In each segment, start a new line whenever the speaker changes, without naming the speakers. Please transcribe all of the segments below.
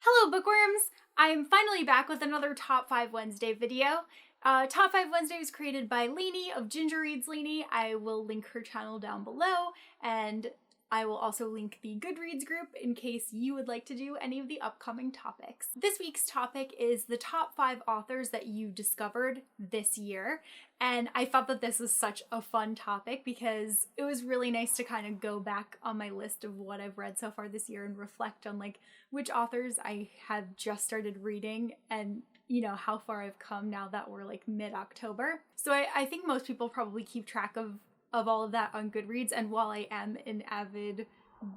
Hello bookworms! I'm finally back with another Top 5 Wednesday video. Top 5 Wednesday was created by Lainey of Ginger Reads Lainey. I will link her channel down below, and I will also link the Goodreads group in case you would like to do any of the upcoming topics. This week's topic is the top 5 authors that you discovered this year, and I thought that this was such a fun topic because it was really nice to kind of go back on my list of what I've read so far this year and reflect on like which authors I have just started reading and how far I've come now that we're like mid-October. So I think most people probably keep track of all of that on Goodreads, and while I am an avid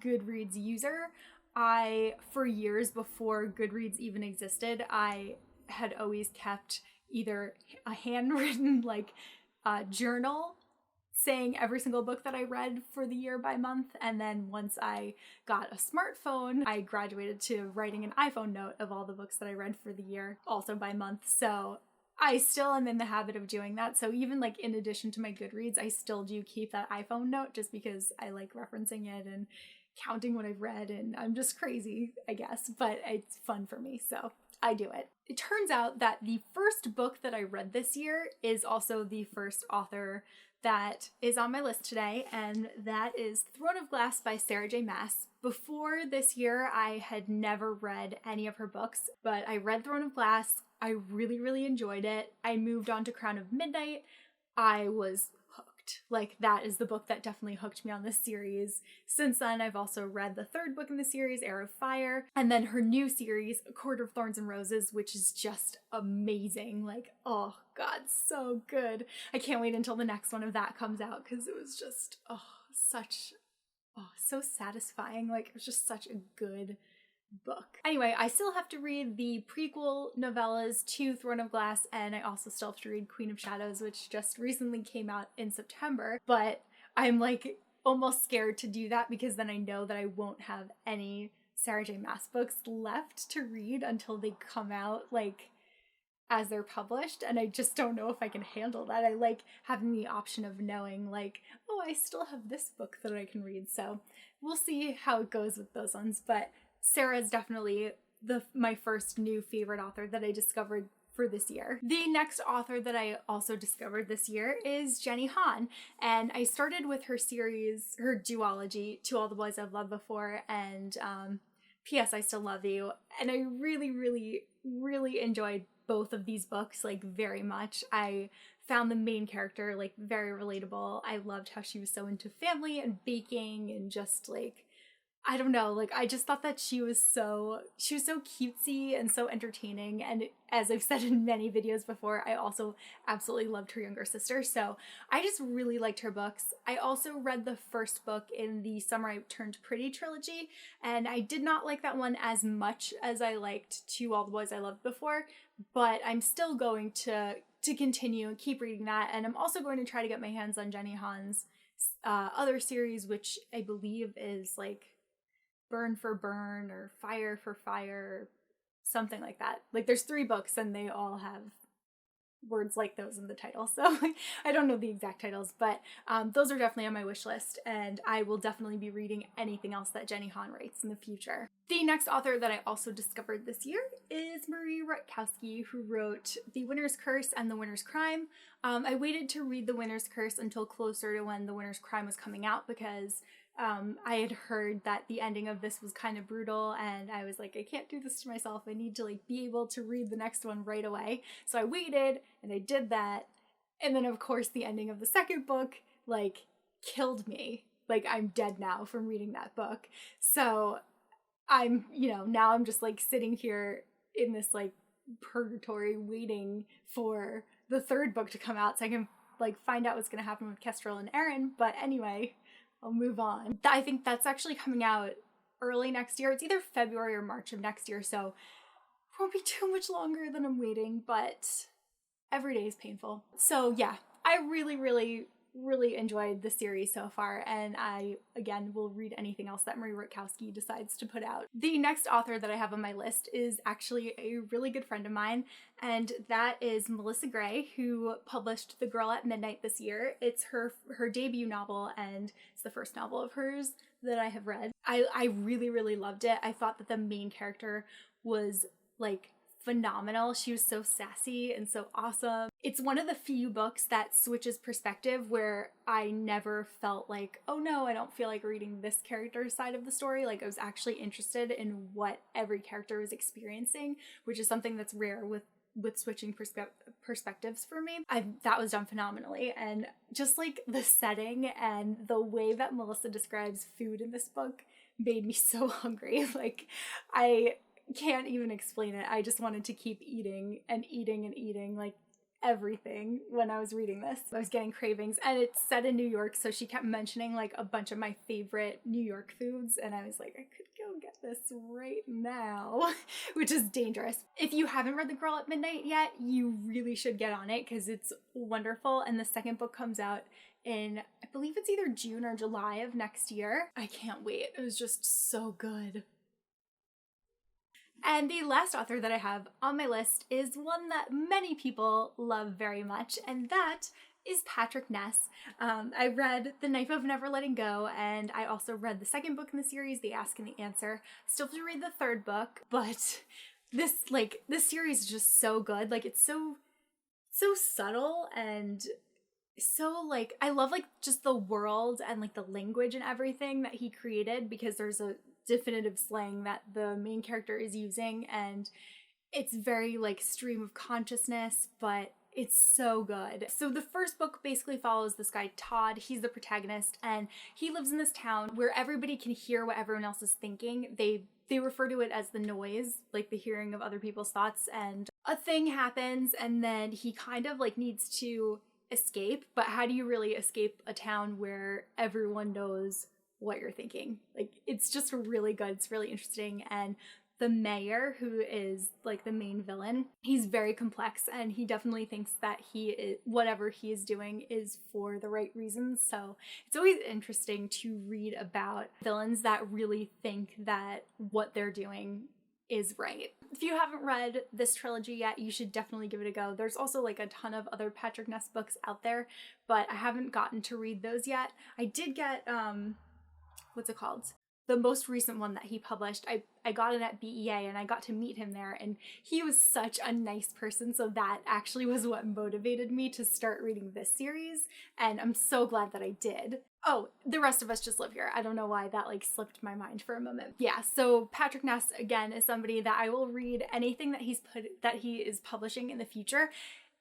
Goodreads user, for years before Goodreads even existed, I had always kept either a handwritten journal saying every single book that I read for the year by month, and then once I got a smartphone, I graduated to writing an iPhone note of all the books that I read for the year, also by month. So I still am in the habit of doing that. So even like in addition to my Goodreads, I still do keep that iPhone note just because I like referencing it and counting what I've read, and I'm just crazy, I guess, but it's fun for me, so I do it. It turns out that the first book that I read this year is also the first author that is on my list today, and that is Throne of Glass by Sarah J. Maas. Before this year, I had never read any of her books, but I read Throne of Glass. I really, really enjoyed it. I moved on to Crown of Midnight. I was hooked. Like, that is the book that definitely hooked me on this series. Since then, I've also read the third book in the series, Heir of Fire, and then her new series, A Court of Thorns and Roses, which is just amazing. Like, oh god, so good. I can't wait until the next one of that comes out because it was just, so satisfying. Like, it was just such a good book. Anyway, I still have to read the prequel novellas to Throne of Glass, and I also still have to read Queen of Shadows, which just recently came out in September, but I'm like almost scared to do that because then I know that I won't have any Sarah J. Maas books left to read until they come out like as they're published, and I just don't know if I can handle that. I like having the option of knowing like, oh, I still have this book that I can read, so we'll see how it goes with those ones. But Sarah is definitely my first new favorite author that I discovered for this year. The next author that I also discovered this year is Jenny Han, and I started with her series, her duology, To All the Boys I've Loved Before and P.S. I Still Love You, and I really, really, really enjoyed both of these books like very much. I found the main character like very relatable. I loved how she was so into family and baking and just like, I don't know, like I just thought that she was so cutesy and so entertaining, and as I've said in many videos before, I also absolutely loved her younger sister, so I just really liked her books. I also read the first book in the Summer I Turned Pretty trilogy, and I did not like that one as much as I liked To All the Boys I Loved Before, but I'm still going to continue and keep reading that, and I'm also going to try to get my hands on Jenny Han's other series, which I believe is like Burn for Burn or Fire for Fire, something like that. Like there's 3 books and they all have words like those in the title, so I don't know the exact titles, but those are definitely on my wish list, and I will definitely be reading anything else that Jenny Han writes in the future. The next author that I also discovered this year is Marie Rutkowski, who wrote The Winter's Curse and The Winter's Crime. I waited to read The Winter's Curse until closer to when The Winter's Crime was coming out because I had heard that the ending of this was kind of brutal, and I was like, I can't do this to myself. I need to like be able to read the next one right away. So I waited and I did that. And then of course the ending of the second book like killed me. Like I'm dead now from reading that book. So I'm, now I'm just like sitting here in this like purgatory waiting for the third book to come out so I can like find out what's going to happen with Kestrel and Aaron. But anyway, I'll move on. I think that's actually coming out early next year. It's either February or March of next year, so it won't be too much longer than I'm waiting, but every day is painful. So yeah, I really, really, really enjoyed the series so far, and I, again, will read anything else that Marie Rutkowski decides to put out. The next author that I have on my list is actually a really good friend of mine, and that is Melissa Gray, who published The Girl at Midnight this year. It's her debut novel, and it's the first novel of hers that I have read. I really, really loved it. I thought that the main character was like phenomenal. She was so sassy and so awesome. It's one of the few books that switches perspective where I never felt like, oh no, I don't feel like reading this character's side of the story. Like I was actually interested in what every character was experiencing, which is something that's rare with switching perspectives for me. That was done phenomenally. And just like the setting and the way that Melissa describes food in this book made me so hungry. Like I can't even explain it. I just wanted to keep eating and eating and eating like everything when I was reading this. I was getting cravings, and it's set in New York, so she kept mentioning like a bunch of my favorite New York foods, and I was like, I could go get this right now, which is dangerous. If you haven't read The Girl at Midnight yet, you really should get on it because it's wonderful, and the second book comes out in, I believe it's either June or July of next year. I can't wait. It was just so good. And the last author that I have on my list is one that many people love very much, and that is Patrick Ness. I read The Knife of Never Letting Go, and I also read the second book in the series, The Ask and the Answer. Still have to read the third book, but this series is just so good. Like it's so subtle and so like, I love like just the world and like the language and everything that he created, because there's a definitive slang that the main character is using, and it's very like stream of consciousness, but it's so good. So the first book basically follows this guy Todd. He's the protagonist, and he lives in this town where everybody can hear what everyone else is thinking. They refer to it as the noise, like the hearing of other people's thoughts, and a thing happens and then he kind of like needs to escape. But how do you really escape a town where everyone knows what you're thinking? Like it's just really good. It's really interesting. And the mayor, who is like the main villain, he's very complex, and he definitely thinks that whatever he is doing is for the right reasons. So it's always interesting to read about villains that really think that what they're doing is right. If you haven't read this trilogy yet, you should definitely give it a go. There's also like a ton of other Patrick Ness books out there, but I haven't gotten to read those yet. I did get what's it called? The most recent one that he published, I got it at BEA, and I got to meet him there, and he was such a nice person, so that actually was what motivated me to start reading this series, and I'm so glad that I did. Oh, The Rest of Us Just Live Here. I don't know why that like slipped my mind for a moment. Yeah, so Patrick Ness, again, is somebody that I will read anything that he is publishing in the future.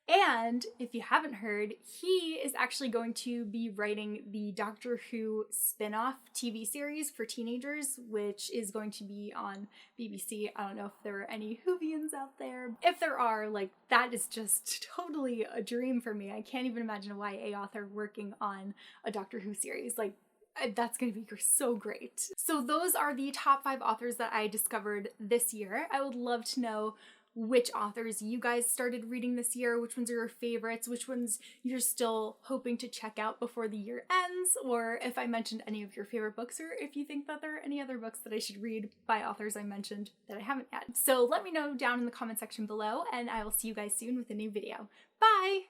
And if you haven't heard, he is actually going to be writing the Doctor Who spin-off TV series for teenagers, which is going to be on BBC. I don't know if there are any Whovians out there. If there are, like, that is just totally a dream for me. I can't even imagine a YA author working on a Doctor Who series. Like, that's going to be so great. So those are the top 5 authors that I discovered this year. I would love to know which authors you guys started reading this year, which ones are your favorites, which ones you're still hoping to check out before the year ends, or if I mentioned any of your favorite books, or if you think that there are any other books that I should read by authors I mentioned that I haven't yet. So let me know down in the comment section below, and I will see you guys soon with a new video. Bye!